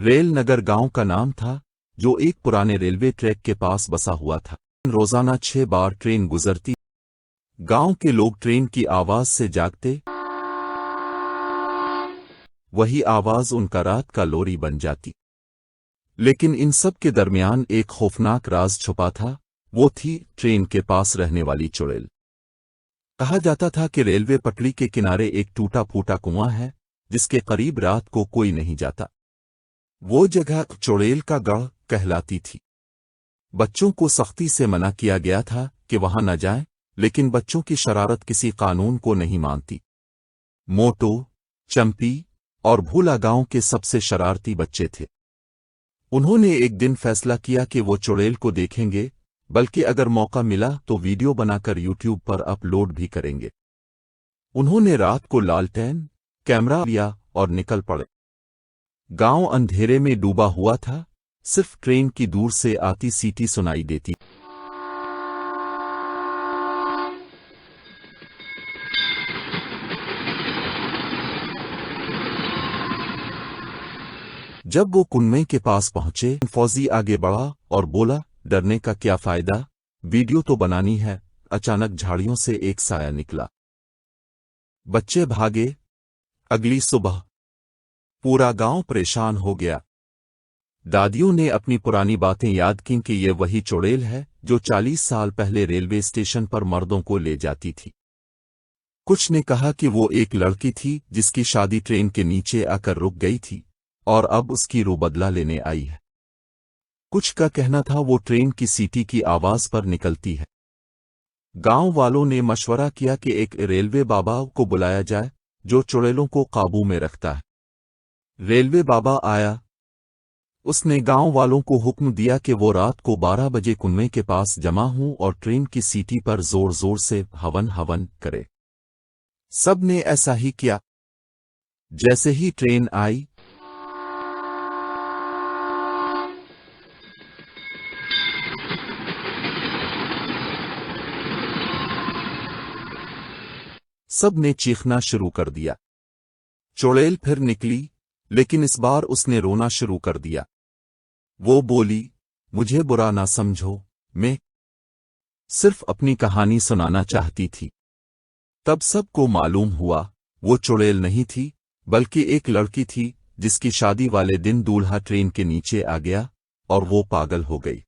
Rail नगर गांव का नाम था, जो एक पुराने रेलवे ट्रैक के पास बसा हुआ था। रोजाना 6 बार ट्रेन गुजरती। गांव के लोग ट्रेन की आवाज से जागते। वही आवाज उनका रात का लोरी बन जाती। लेकिन इन सब के दरमियान एक खौफनाक राज छुपा था। वो थी ट्रेन के पास रहने वाली चुड़ैल। कहा जाता था कि रेलवे पटरी के किनारे एक टूटा फूटा कुआं है, जिसके करीब रात को कोई नहीं जाता। वो जगह चुड़ैल का गढ़ कहलाती थी। बच्चों को सख्ती से मना किया गया था कि वहां न जाएं, लेकिन बच्चों की शरारत किसी कानून को नहीं मानती। मोटू, चंपी और भूला गांव के सबसे शरारती बच्चे थे। उन्होंने एक दिन फैसला किया कि वो चुड़ैल को देखेंगे, बल्कि अगर मौका मिला तो वीडियो बनाकर यूट्यूब पर अपलोड भी करेंगे। उन्होंने रात को लालटेन कैमरा लिया और निकल पड़े। गांव अंधेरे में डूबा हुआ था, सिर्फ ट्रेन की दूर से आती सीटी सुनाई देती। जब वो कुनवे के पास पहुंचे, फौजी आगे बढ़ा और बोला, डरने का क्या फायदा, वीडियो तो बनानी है। अचानक झाड़ियों से एक साया निकला। बच्चे भागे। अगली सुबह पूरा गांव परेशान हो गया। दादियों ने अपनी पुरानी बातें याद की कि ये वही चुड़ैल है जो 40 साल पहले रेलवे स्टेशन पर मर्दों को ले जाती थी। कुछ ने कहा कि वो एक लड़की थी जिसकी शादी ट्रेन के नीचे आकर रुक गई थी और अब उसकी रूह बदला लेने आई है। कुछ का कहना था वो ट्रेन की सीटी की आवाज पर निकलती है। गांव वालों ने मशवरा किया कि एक रेलवे बाबा को बुलाया जाए जो चुड़ैलों को काबू में रखता है। रेलवे बाबा आया। उसने गांव वालों को हुक्म दिया कि वो रात को 12 बजे कुनवे के पास जमा हों और ट्रेन की सीटी पर जोर जोर से हवन हवन करे। सब ने ऐसा ही किया। जैसे ही ट्रेन आई, सब ने चीखना शुरू कर दिया। चुड़ैल फिर निकली, लेकिन इस बार उसने रोना शुरू कर दिया। वो बोली, मुझे बुरा ना समझो, मैं सिर्फ अपनी कहानी सुनाना चाहती थी। तब सबको मालूम हुआ वो चुड़ैल नहीं थी, बल्कि एक लड़की थी जिसकी शादी वाले दिन दूल्हा ट्रेन के नीचे आ गया और वो पागल हो गई।